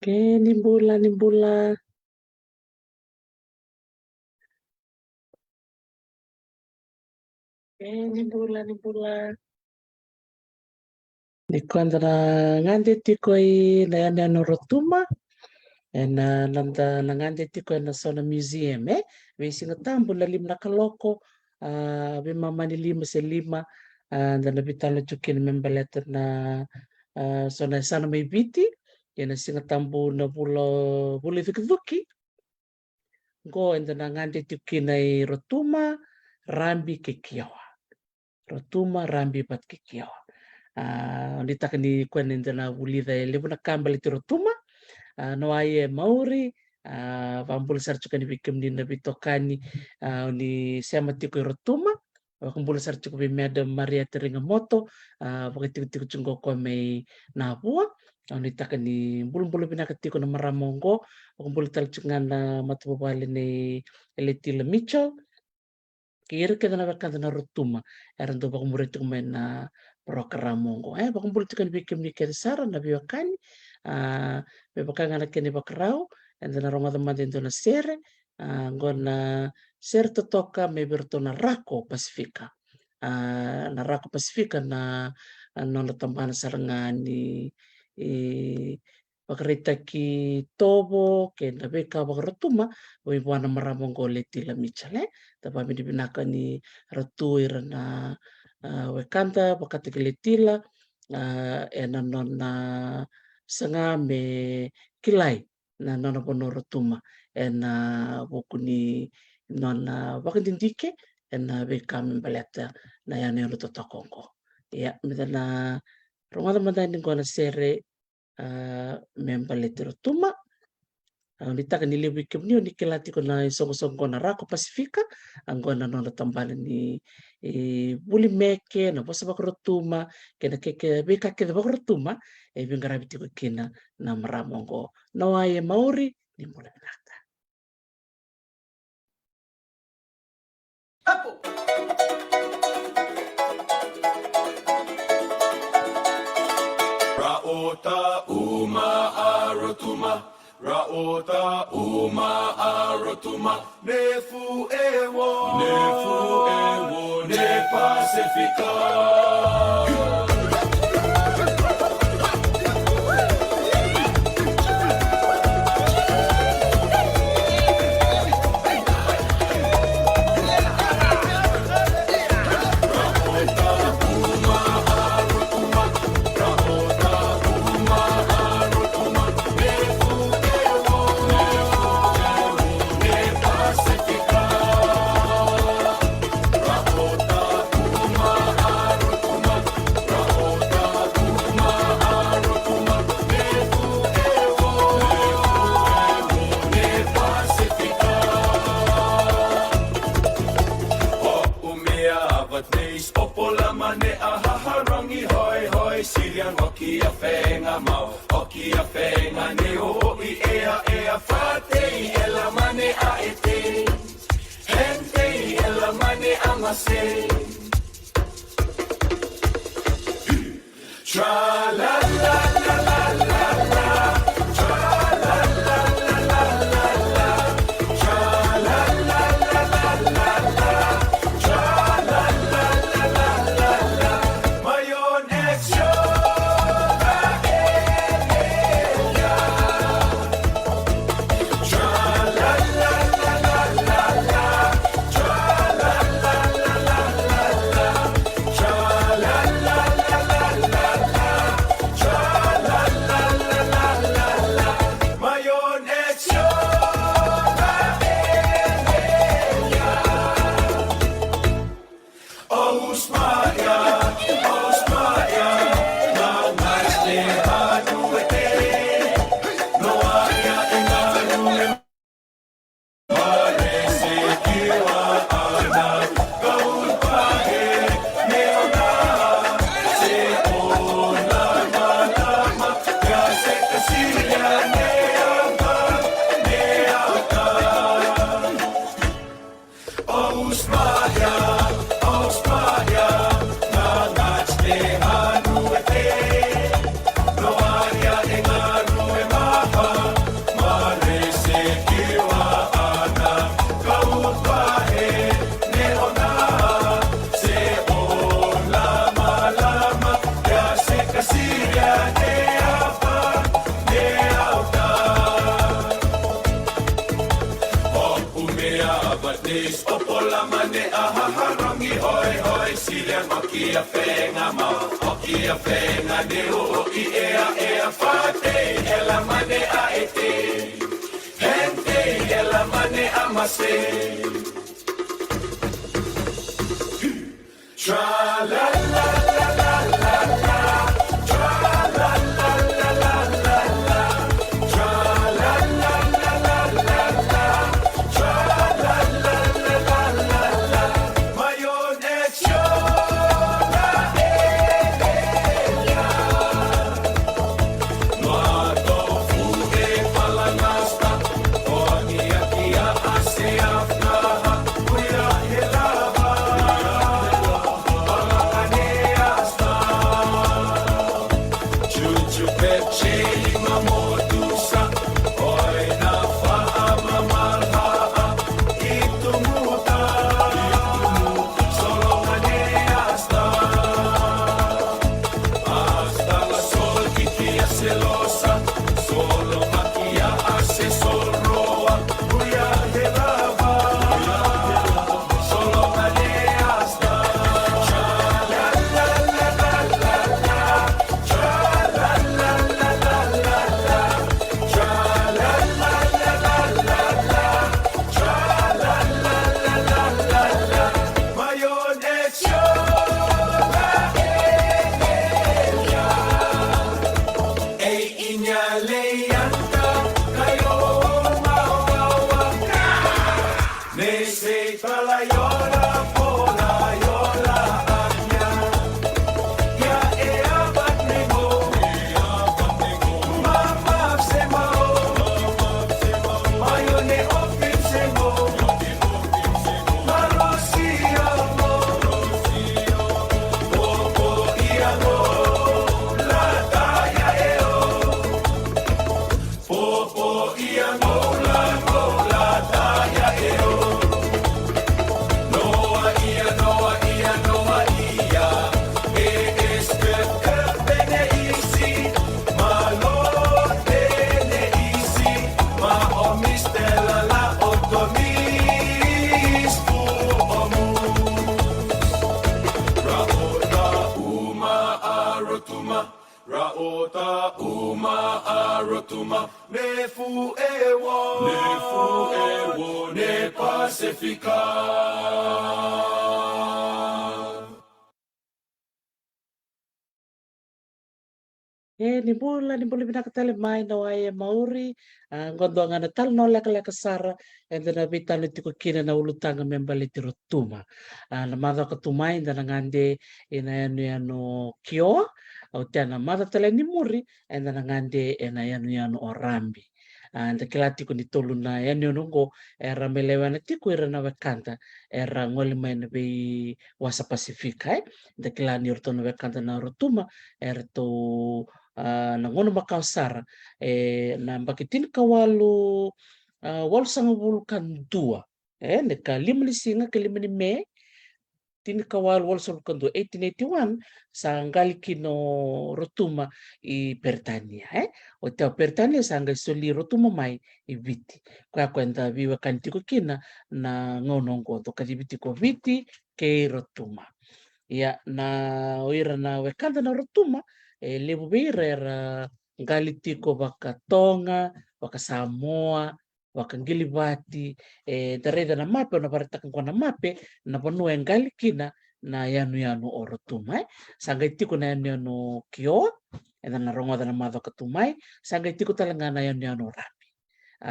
Oke, nimbula. Oke, nimbula. Nikandra ngande tikoi na yana no rotuma. Na nanda nangande tikoi na sona museum we singa tambu la limna kaloko we mamani 5 na bitala tukin membaleta na sona sana may biti yana singa tambu na bulo vuki go enda nangande tukinai rotuma rambi kekiawa. Rotuma rambi pat kekiawa. Nitaka ni kwenda ndana ulidha lebuna kambali rotuma no aye mauri vambul sarchuka ni bikim ni nabitokani ni sema tiko rotuma wakumbul sarchuka bi madam Maria Teringa Moto wakitiku chungo ko may nabua nitaka ni bulu binaka tiko na maramongo wakumbul talchuka na matubali ni Eletila Mitchell kira kita na bakanta na rotuma eran do bakumure tu na program mongo bakumbul tu kan bikim ni sara na biwakani be bakanga na kene bakrao and na ronga teman dentro na sere ngona ser toka me berto na rako pasifika na rako pasifika na nona tambana sarangani pakarita ki tobo ke na beka bakrotuma we buana maramongo letila michale tapa mi binaka ni ratuir na wekanta pakati letila na nona sanga me kilai na nona bono rotuma na bokuni nona bakindindike na beka membaleta na yana no totokongo ya mitana ronga mandani ngona sere membaleta rotuma nitaka niliwikim niyo nikilati ko na isong-song na rako pasifika angona no natambala ni buli meke na bosa bakrotuma kena keke beka ke bakrotuma bingarabiti ko kina na maramongo nawaye mauri ni mula nakta Raota uma arotuma Raota uma arotuma Nefu ewo Ne Pacifica Sirian hoki a fenga mau hoki a fenga ne o I ea fate ela mane a ete gente ela mane a mase tra la la la la la la tra la la la la la la tra la la la la la la tra la la la la la la mayon extra Maha kia whenga mau, o kia whenga ne o I ea whate, ela mane a e te. Hente, ela mane a mase. Tra la la la la la la, tra la la la la la la, tra la la la la la la, tra la la la la la la. Mayonesio la elia, noa tofu e palanasta, onia kia ase afnaha, kuia he lava. Raota uma arotuma nefu ewo ne Pacifica. Ni bula binakatale mai na wae mauri ngondo ngana tal no leka sara na vitalo tiko kina na ulutanga membali tirotuma na madha katumai na ngande ina yanu kio au tena madha tale ni muri na ngande ina yanu orambi anda kila tiko ni tolu na yanu nungo era melewa na tiko era na wekanta era ngoli mai na bei wasa Pasifika da kila ni ortono wekanta na rotuma era to na ngono makausara na bakitin kawalu walu sanga wulukan dua neka 5 ke 5 Mei tin kawalu walu sanga wulukan dua 1881 sa ngali kino rotuma I Pertania o te Pertania sa ngai soli rotuma mai I viti kwa kwenda viwa kantiko kina na ngono ngoto kadibiti ko viti ke rotuma ya na oira na wekanda na rotuma lebu beira era ngali tiko waka Tonga, waka Samoa, waka Ngilibati, dareda na mape na baritakan kwa na mape na panua ngali kina na yanu orotuma sanga tiko na yanu kio na rongoda na madho katumai sanga tiko talanga na yanu rapi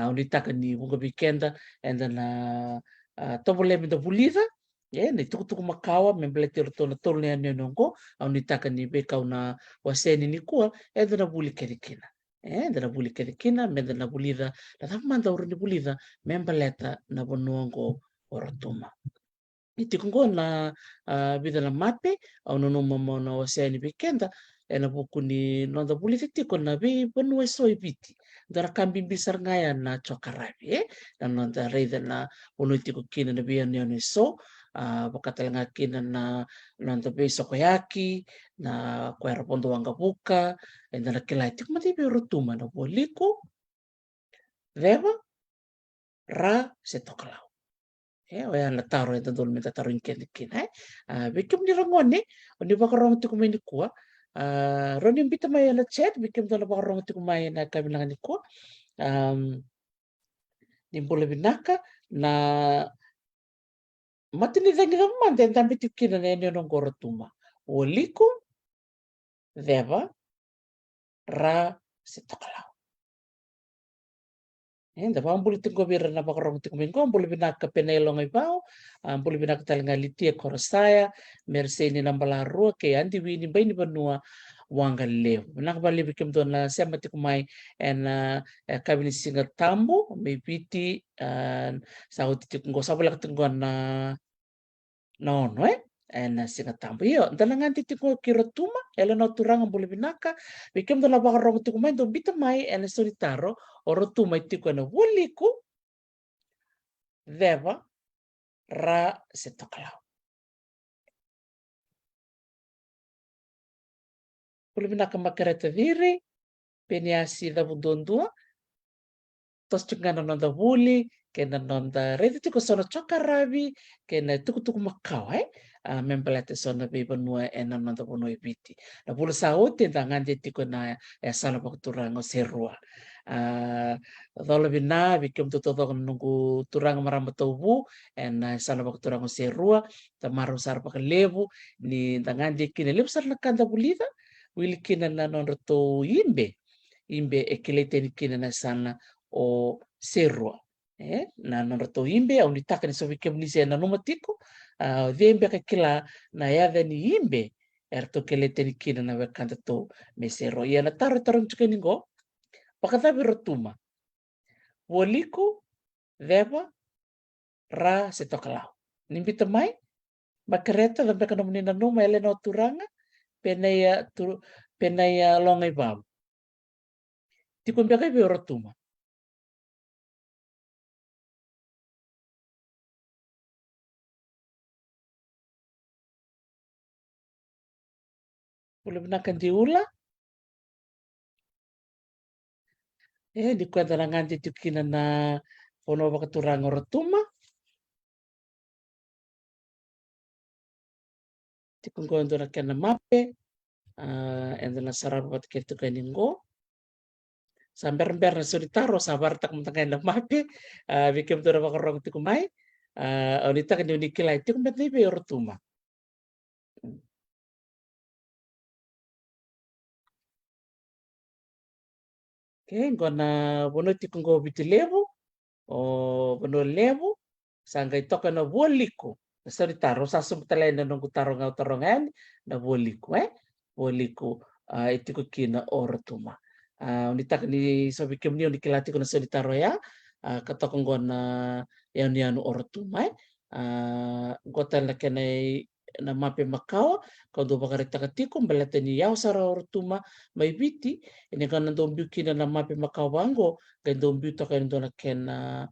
unitaka ni bunga bikenda na tobole da bulida ni tuku makawa membelete rotona tolu ni nongo au nitaka ni beka una waseni ni kuwa na buli kerikina na buli kerikina menda na bulida na tamanda uruni bulida membeleta na bonuongo orotuma itikungo na bida na mape au nono mama na waseni bikenda na buku ni nonda bulida tiko na bi bonue so ibiti dara kambi bisar ngaya na chokarabi na nonda reida na bonu tiko kina na biya ni so pakatalanga kina na nanta beso koyaki na kuera pondo wanga buka na kila tik mati be rotuma na boliko veva ra se tokalau o yana taro eta dol meta taro inken kin bikim ni rangone oni bakarong tu kumeni kuwa roni bita mai na chat bikim dol bakarong tu kumai na kabilang ni kuwa ni bola binaka na matini dangi man den tambi tikina na ene no gorotuma o liku deva ra se tokala da bang bulu tingo bira na bakarong tingo mingo bulu binaka penelong ibao bulu binaka talinga litia korosaya merseni nambala rua ke andi wini baini banua wanga leo binaka bali bikim dona sema tikumai en kabini singa tambo me piti sa tikungo sabula tingo na no na singa tambo iyo dalangan titingo kirotuma ela no turanga bulu binaka bikim dona bakarong tikumai do bita mai en solitaro orotuma itiko na wuliku deva ra se tokala bulu binaka makareta viri peniasi da budondua tos chungana nonda wuli kena nonda rete tiko sono chokaravi kena tuku makau membelate sono be banua ena nonda bonoi biti na bulu saote da ngande tiko na sana bakturango serua dolo bina bikim to nunggu turang maramba tobu ena sana bakturango serua ta maru sar lebu ni da ngande kine lebu sar nakanda bulida wili kina na nonda to imbe ekilete ni kina na sana o serua na nonrato imbe au ni taka ni sovikem ni se na numatiko vembe ka kila na yada ni imbe erto kelete ni kina na wakanda to me serua ia na taro chuke ningo pakatabi rotuma woliku veva ra se tokalau nimbita mai makareta da beka nomunina numa ele no turanga penaya longai bam tiko mbeka bi rotuma Boleh benarkan diulang? Di kwenta na ngandi tukina na ono bakaturang orotuma. Tikungo ndo na kena mape. Endo na sarap bat ketu kaningo. Samber na solitaro sabar tak mutangay na mape. Bikim to na bakarong tikumay. Onita kan unikilay tikumbet na ibe orotuma. Okay, ngona bono tikungo bitilevu. O bono levu. Sangay toka na woliko. Solitaro sa sumtalay na nung tarongan na woliko woliko itiko kina orotuma. Unita ni so bikim ni unikilati ko na solitaro ya katokong na yan orotuma gotan na kenay na mape makawa kau do bakarita katiko balata ni yaw sara orotuma may biti ini kan nandong kina na mape makawango gandong to kayo na kena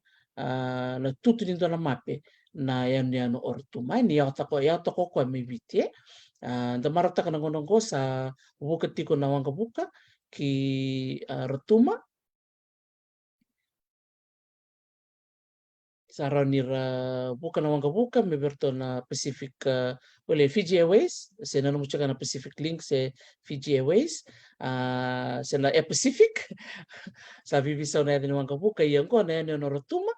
na tutu nindo na mape na yan orotuma ni yaw tako ko may biti da marata ka nangonongo sa buka tiko na wanga buka ki rotuma saranira buka na wanga buka me berto na Pacific wale Fiji Airways se na numuchaka na Pacific Link se Fiji Airways se na Pacific sa bibisaw na yan wanga buka iyan ko na yan orotuma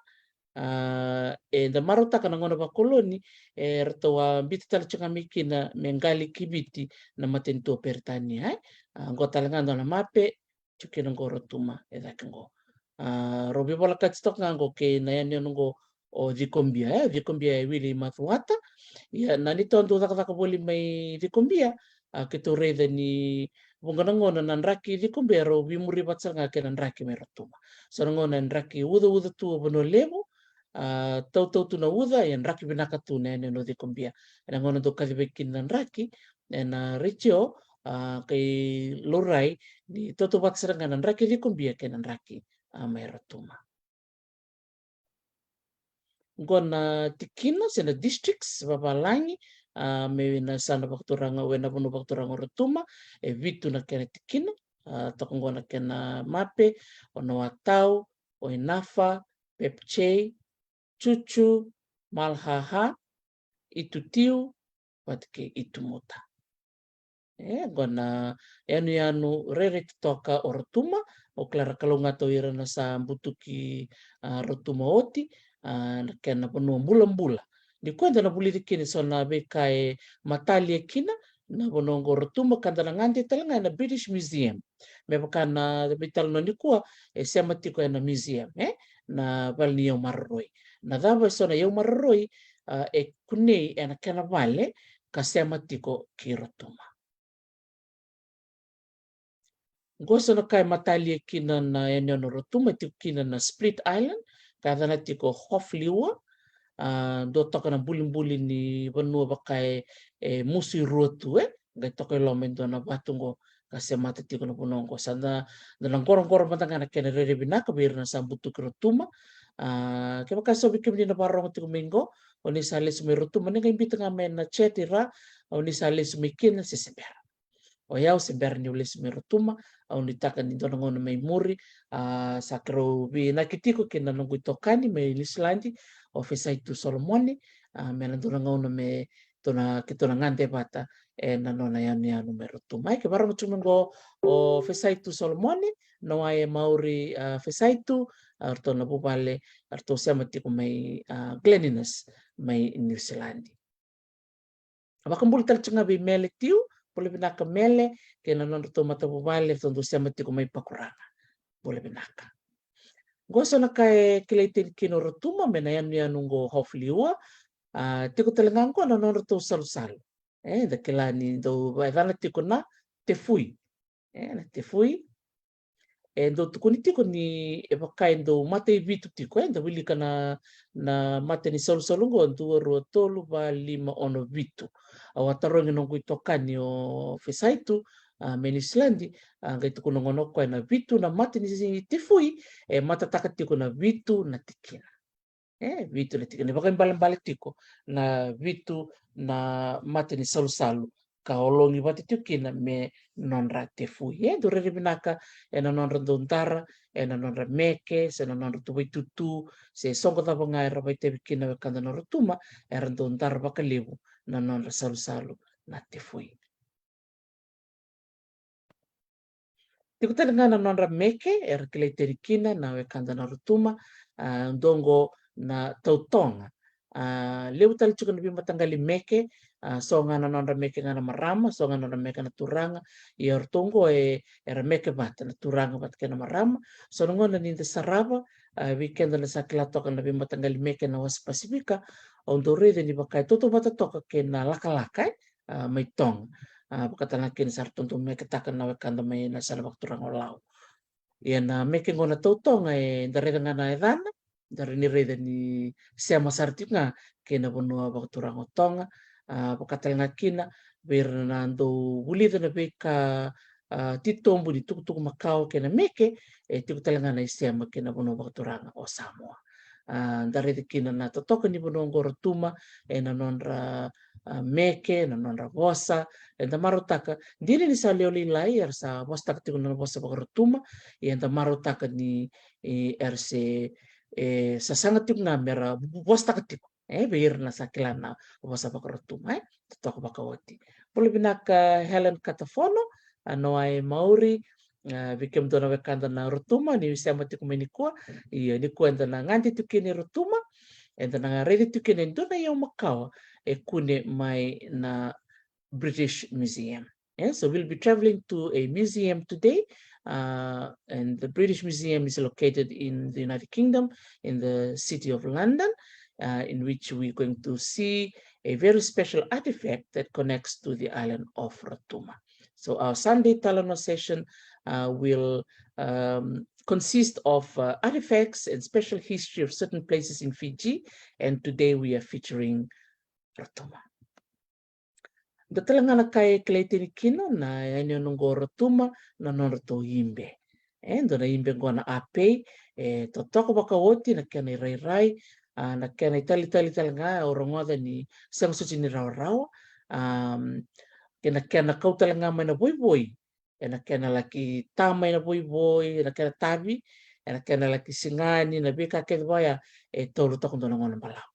da marota ka nangono ba koloni erto wa biti tala chaka mikina mengali kibiti na matento pertani ngo talangando na mape chukina ngo orotuma edakango robi bola katstok ngo ke na yan ngo o vikombia vikombia wili mathuata ya nani tondo taka boli mai vikombia kito reda ni bunganangona nanraki vikombia ro bimuri batsanga ke nanraki merotuma so ngona nanraki uda tu bono levo tau tu na uda yan raki binaka tu na no vikombia ngona do kalibekin nanraki na richo kay lorai ni toto batsanga nanraki vikombia ke nanraki merotuma gona tikina sena districts babalangi me na sana bakturanga wena bono bakturanga rotuma vitu na kena tikina tokongona kena mape ono atau o inafa pepche chuchu malhaha, itutiu, patke itumuta. Gona yanu rere toka orotuma o clara kalunga to irana sa butuki rotuma oti na kena panua mbula-mbula. Di kwenda na buliri kini so na bekai matali kina na bonongo rotuma kanda na ngante talanga na British Museum. Mepaka na bital no nikua sema tiko na museum na balni yo marroi. Na dava so na yo marroi kunei na kena vale ka sema tiko ki rotuma. Goso na kai matali kina na eneo no rotuma tiko kina na Split Island kada na tiko Hofliwa do toka na bulin-bulin ni vanua bakai musi rotu gai toka lomendo na batungo kasi mata tiko na punongo sana na gorong-gorong matanga na kena rere binaka bir na sambutu ki rotuma ke baka so bikim ni na barong tiko mingo oni sale sumi rotuma ni imbita nga men na chetira oni sale sumi kina sesebera o yau seber ni ule sumi rotuma au ni taka ni dona ngona mai muri sakro bi na kitiko kina nungu tokani mai Islandi o Fesaitu Solomoni mena dona ngona me tona kitona ngante bata na nona yanu me rotuma ke barang cuman o Fesaitu Solomoni no ai mauri Fesaitu arto na bubale arto sama tiko mai Gleninus mai New Zealand. Abakambul talcunga bi mele tiu boleh binaka mele ke na non to mata bubale tondo sama tiko mai pakuranga boleh binaka goso na kai kileitin kino rotuma mena yanu go hofliwa tiko telengango na non to sal da kelani do vaidana tiko na tefui na tefui do tukuni tiko ni epakai do mate vitu tiko da wili kana na mate ni solungo do ro tolu ba 5 ono vitu awatarongi nongo itokani o Fesaitu Menislandi ngai tuku nongono ko na vitu na mate ni tefui mata taka tiko na vitu na tikina vitu na tikina bakai balik tiko na vitu na mate ni salu kaolongi bati tikina me nonra tefui do rere binaka na nonra dontara na nonra meke se na nonra tubai tutu se songo tapa ngai rabai te bikina kanda nonra tuma era dontara bakalebu na nonra salu na tefui. Tiko tala ngana nonra meke era kilei terikina na kanda nonra tuma dongo na tautonga. Leu tali chuka nabi matangali meke so ngana nonra meke ngana marama so ngana nonra meke na turanga i ortongo era meke bata na turanga bata kena marama so ngona ninda sarava weekend na sakila toka nabi matangali meke na was pasifika ondo rede ni bakai toto bata toka kena laka-laka mai tong bakatana kena sartonto meke taka na wekanda mai na sana bakturanga lau na meke ngona tautonga darega ngana edana dari ni reda ni sema sartinga kena bonua bakturanga tonga pakatelanga kina berna ndo bulida na beka titombu di tuku makau kena meke tiku telanga na sema kena bonua bakturanga o Samoa dari kina na totoka ni bonua ngorotuma na nonra meke na nonra bosa da marutaka dini ni sa leoli lai ersa bosta tiku na bosa bakotuma da marutaka ni erse sasanga tiku na mera bosta tiku beir na sakilana bosa bakorotuma totoka bakawati boleh binaka Helen Katafono no ai mauri bikem dona wekanda na rotuma ni sama tiku menikua ni kuenda na nganti tukini rotuma na redi tukini dona yo makawa kune mai na British Museum. So we'll be traveling to a museum today, and the British Museum is located in the United Kingdom, in the city of London, in which we're going to see a very special artifact that connects to the island of Rotuma. So our Sunday Talano session will consist of artifacts and special history of certain places in Fiji, and today we are featuring Rotuma. Da talanga na kai kleitini kino na ene nongo Rotuma na nonroto imbe. Endo na imbe ngona ape to toko baka woti na kena rai na kena itali talanga orongoda ni sang suci ni rawa kena kau talanga mai na boy na kena laki tamai na boy na kena tabi na kena laki singani na beka ke baya tolu toko dona ngona balau.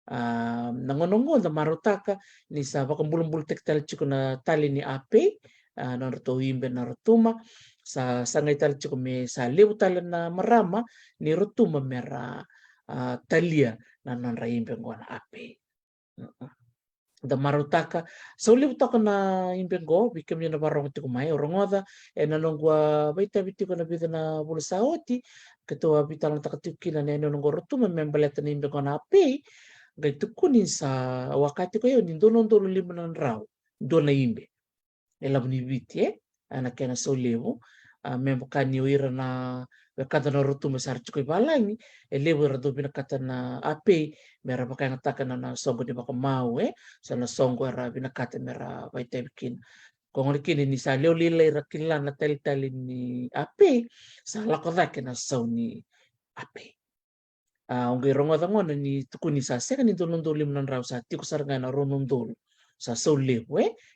nangonongo da marutaka ni sa vakambulumbulu tektal chiku na tali ni ape na roto imbe na rotuma sa sangai tali chiku me sa lewu tali na marama ni rotuma mera talia na nonra imbe ngona ape. Da marutaka sa uliu taka na imbengo bikem na barong tiku mai orongoda na nongwa baita bitiko na bida na bulu saoti ketua bitalang taka tikina na nongwa rotuma membaleta na imbengo na ape gai tukunin sa wakati ko yun dono lima na raw dona imbe elabu ni biti ana kena sa uliu membukani uira na kata na rotuma sa archiko ibalani lewu ra do binakata na ape mera pakai ngataka na songo di baka mau sana songo era binakata mera baita bikin kong kini ni sa leo lila ira kila na tali ni ape sa lakodake na sau ni ape ongge rongo ngona ni tukuni sa seka ni dolondolo limnan raw sa tiku saranga na ronondolo sa saule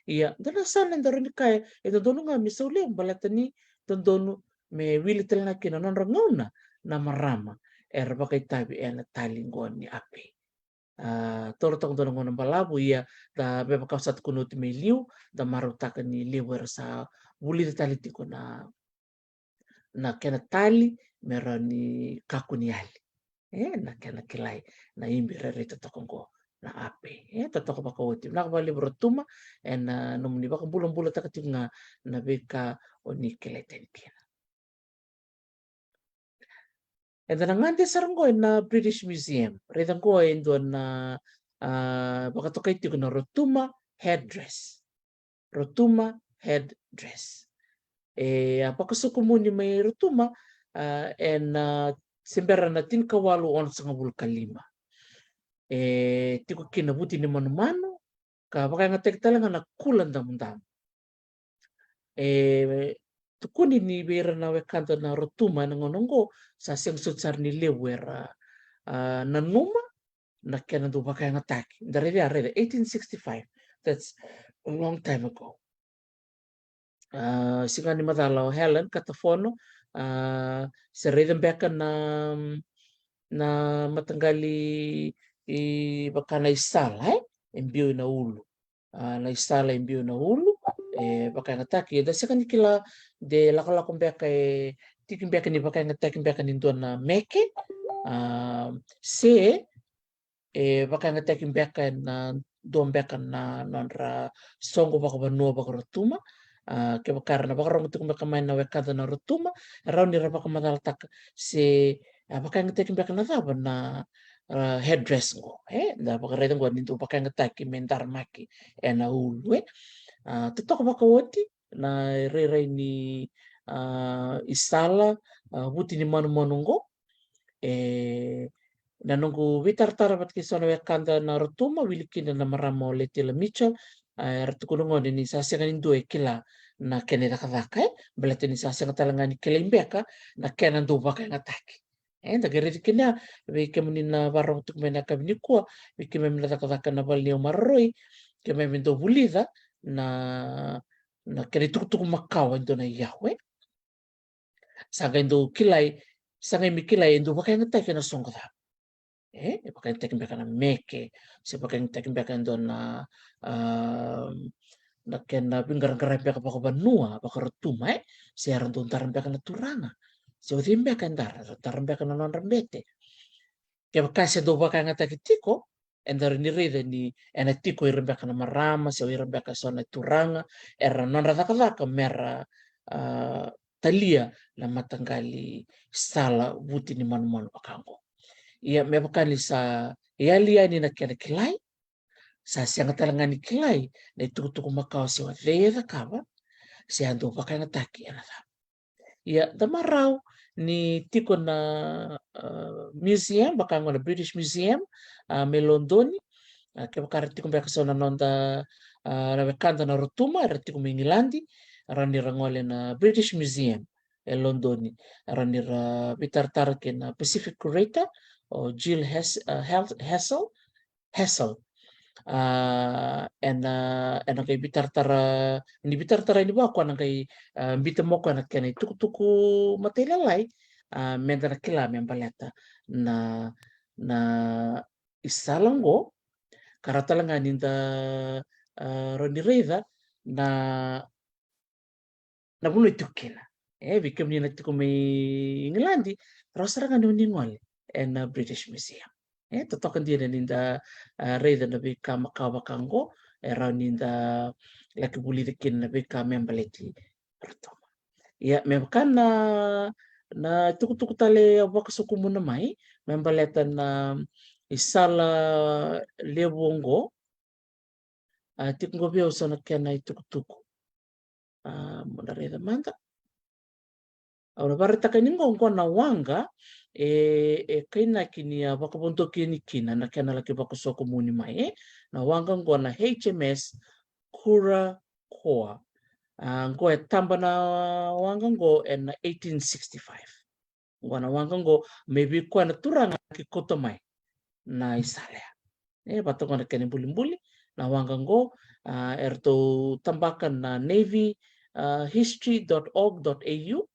iya dana sana ndaro ni kaya dono nga mi saule balata ni dono me wili telna kina non rangona na marama era pakai tabi ena talingon ni ape toro tong dono ngona balabu iya da beba kau satu kunuti me liu da marutaka ni liu era sa wuli tali tiko na kena tali mera ni kaku ni ali na kena kilai na imbi rerita tokongo na ape totoko baka woti na bali brotuma na nomni baka bulan takatinga na beka oni kilai tenpia and then ngante sarango na British Museum rita ko endo na baka tokai tiko na rotuma headdress apaka sukumuni may rotuma sembera na tin kawalu on sa ngabul kalima tiko kinabuti ni mano ka baka nga tektalang na kulan damdam tukuni ni bera na wekanta na rotuma na ngonongo sa siyang sutsar ni lewera na numa na kena do baka nga taki dari 1865 that's a long time ago singa ni madalaw Helen katafono sa rhythm beka na matanggali baka na isala embio na ulu na isala embio na ulu baka ngataki da sika nikila de lakalakong beka tikin beka ni baka ngataki beka ni na meke se baka ngataki beka na dom beka na nonra songo baka banua baka rotuma ke bakar na bakarong tuk makamay na wekada na rotuma raw ni rabaka madaltak si baka ngitekin baka na taba na headdress ngo da baka reda ngo nintu baka ngataki mentar maki na ulu tutok baka woti na rere ni isala buti ni manu ngo na nunggu witar-tar bat kisona wekanda na rotuma wilikin na maramo letila Mitchell ratukulungo ni sasya kanindu kila na kene dakadaka belate ni sasya katalanga ni kelembeka na kena ndo baka ngataki da gere kina be kemuni na barong tuk mena kabnikua be kememi dakadaka na balni maroi kememi ndo bulida na kene tuk makau ndo na yahwe sanga ndo kilai sanga mi kilai ndo baka ngataki na songda baka ngataki beka na meke se baka ngataki beka ndo na na kena pingar-garai beka baka banua baka rotuma se aran don taran beka na turanga se otim beka ndar taran beka na non rambete ke baka se do baka ngataki tiko endar ni rede ni ena tiko iram beka na marama se iram beka sona turanga era non radaka mera talia na matanggali sala buti ni manu bakango ia me baka ni sa ia ni na kena kilai sa siang talangani kilai na tuku makau si wa veda kaba si ando baka ngataki ana ia damarau ni tiko na museum baka ngona British Museum me Londoni ke baka tiko baka sona nonda na wekanda na rotuma tiko me Ngilandi rani rangole na British Museum Londoni rani ra bitar-tar ke na Pacific Curator o Jill Hassel kay bitar-tara ni bitar-tara ni ba ko nang kay bita mo ko na kay tuku matelalay menda na kila membaleta na isalango karatalanga ninda ronireza na buno itukina vikam ni natiko may Englandi rosaranga no ningwale and British Museum totokan dia ninda reza na bika makawakango era ninda laki bulidikin na bika membaleti rotoma ya memkan na tuku tale waka suku muna mai membaleta na isala lewongo tikungo bia usana kena itukutuku muna reza manta Aura barata kaningo na wanga kaina kini waka bonto kini kina na kena laki waka soko muni mai na wanga na HMS Kura Koa ngo tamba na wanga na 1865 na wanga maybe kwa na turanga ki koto mai na isalea bato na kene bulimbuli na wanga erto tambakan na navyhistory.org.au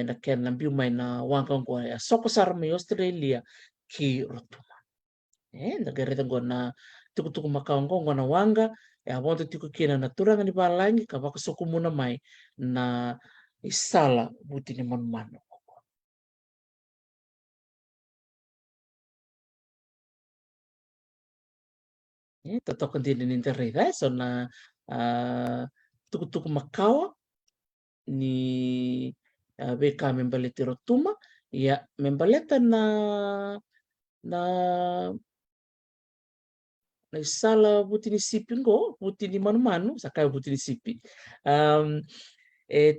na kena biu mai na wanga ya soko sarmi Australia ki rotuma na gereta na tuku makao na wanga ya wonto tiku kina na turanga ni balangi ka waka soko muna mai na isala buti ni manu totokan din ni reda so na tuku makao ni beka membaleti rotuma ya membaleta na isala buti ni sipi buti ni manu sakai buti ni sipi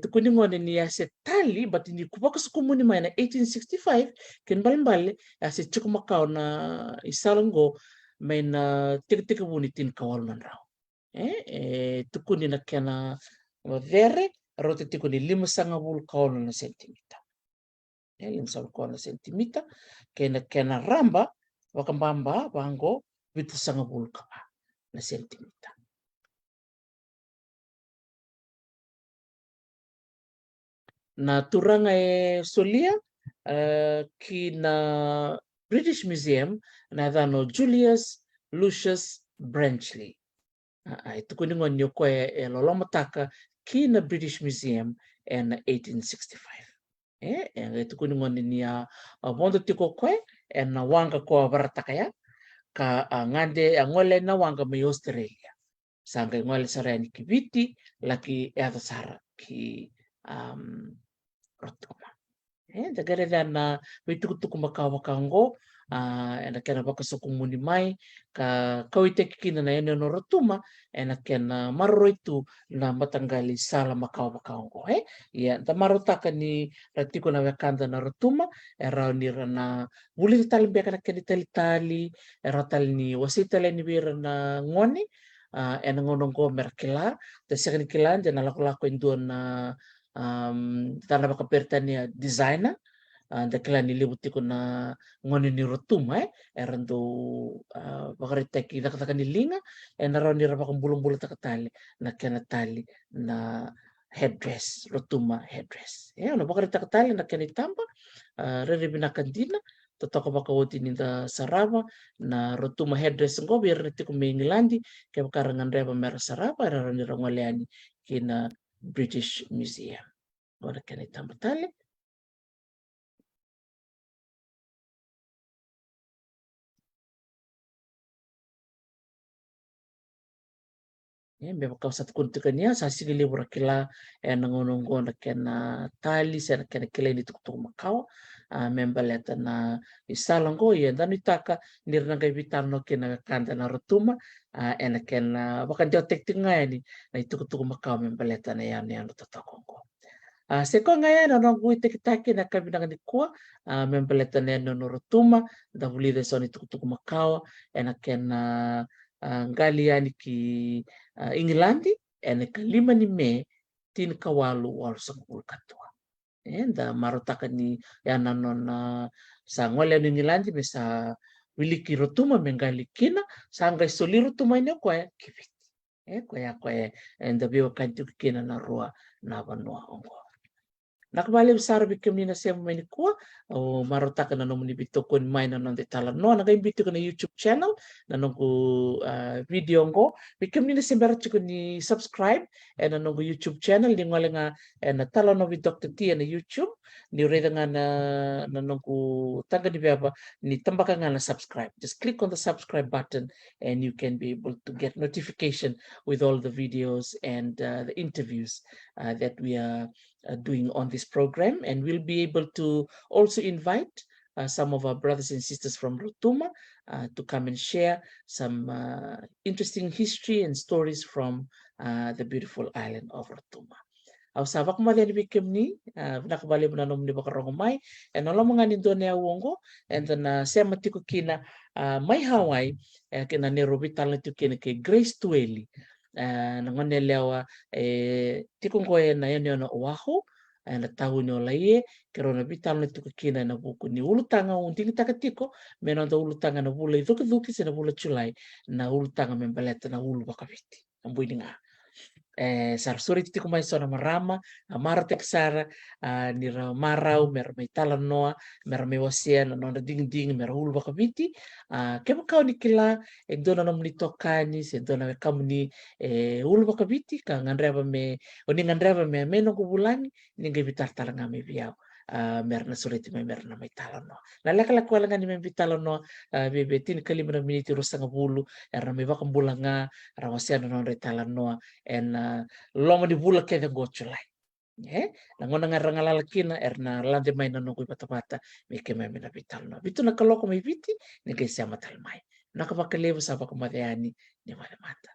tukuni ngone ni asetali but ni kupaka sukumuni mai na 1865 ken balimbali ase chuku makao na isala mai na tika bunitin kawal man raw tukuni na kena vere rote tikuni 5 kawal na sentimita 5 kawal na sentimita kena ramba wakambamba bango 7 na sentimita na turanga solia kina British Museum na dano Julius Lucius Branchley itu kuni ngonyo ko lolomataka kina British Museum in 1865 itu kuni ngoni niya bondo tiko ko na wanga ko barataka ya ka ngande ngole na wanga me Australia sanga ngole sarani kibiti laki sara ki rotuma dagare dana tuku makawakango ena kena baka suku muni mai ka kawite kikina na ene no rotuma ena kena marro itu na matanggali sala makawakango ya tamarotaka ni ratiko na wakanda na rotuma era ni rana buli tali beka na keni tali era tali ni wasita ni bira na ngoni ena ngonongo merkela te sekani kilan jana lako na tanda baka pertania designer da kila nilibutiko na ngoni ni rotuma erando bakariteki dakataka nilinga enaro ni rabaka bulong-bulong takatali na kena tali na headdress rotuma headdress ono bakarita takatali na kena tamba reribinakan dina totoko baka woti ninda sarava na rotuma headdress ngo biar nitiko me Englandi kaya bakarangan reba mera sarava eraro ni rangwaleani kina British Museum ora kena tamba tali beba kausat kuntukania sa sigili burakila nangonongo na kena tali sa na kena kila ini tukutuk makao membaleta na isalango ya danu itaka nirnanga ibitano kena kanda na rotuma ena kena bakan dia tekting ngaya ni na itukutuk makao membaleta na yan tatakongo seko ngaya na nangui tekitaki na kabinang ni kuwa membaleta na yan no rotuma da bulida sa ni tukutuk makao ena kena ngaliani ki Englandi ene ka 5 ni Mei 1982 da marotaka ni yananon sa ngole ni Englandi mesa wiliki rotuma mengali kina sanga isoli rotuma ine kwa kiviti kwa enda biwa kantu kina na rua na vanua ongo Nakabali besar bikin nina siya may kuha o marota ka na naman ibito ko may na nang detalan no nagaimbito ko na YouTube channel na nung ko video ko bikin nina siya meron ko ni subscribe and na nung YouTube channel di ngala nga na talo no with Dr. Tia na YouTube ni reda nga na nung ko tangga ni baba ni tambaka nga na subscribe. Just click on the subscribe button and you can be able to get notification with all the videos and the interviews that we are doing on this program, and we'll be able to also invite some of our brothers and sisters from Rotuma to come and share some interesting history and stories from the beautiful island of Rotuma. Au sabak mo din bikim ni nakabali mo na nom ni bakarongomay and alam mga nindo ni awongo and then siya matiko kina may Hawaii kina ni Robital na kina kay Grace Tueli nangonelewa tikong ko na yon na oaho na tahu ni olaie kero na bital na tuka kina na buku ni ulutanga unting takatiko menon da ulutanga na bula duki se na bula chulai na ulutanga membaleta na ulu bakaviti ambui nga sarsuri titi kumai sona marama amara teksara ni marau mer mai talan noa mer mai wasia na nona ding ding mer ulu bakaviti kemo kau ni kila dona nom ni tokani se dona me kamu ni ulu bakaviti ka ngandreva me oni ngandreva me meno kubulani ni ngai bitar talanga me biau mer na suriti me mer na mai talan no la laka la kwala ngani me bitalon no bebe tin kali mena miniti rusanga bulu erna me bakam bulanga rawasia na nona talan no en longo di bula kaya goculai nangona ngaranga lalakina erna lande mai na nungui pata-pata mike mai mina vital no bitu na kaloko mai viti ni kaya siya matal mai nakapakalevo sa pakamadayani ni mata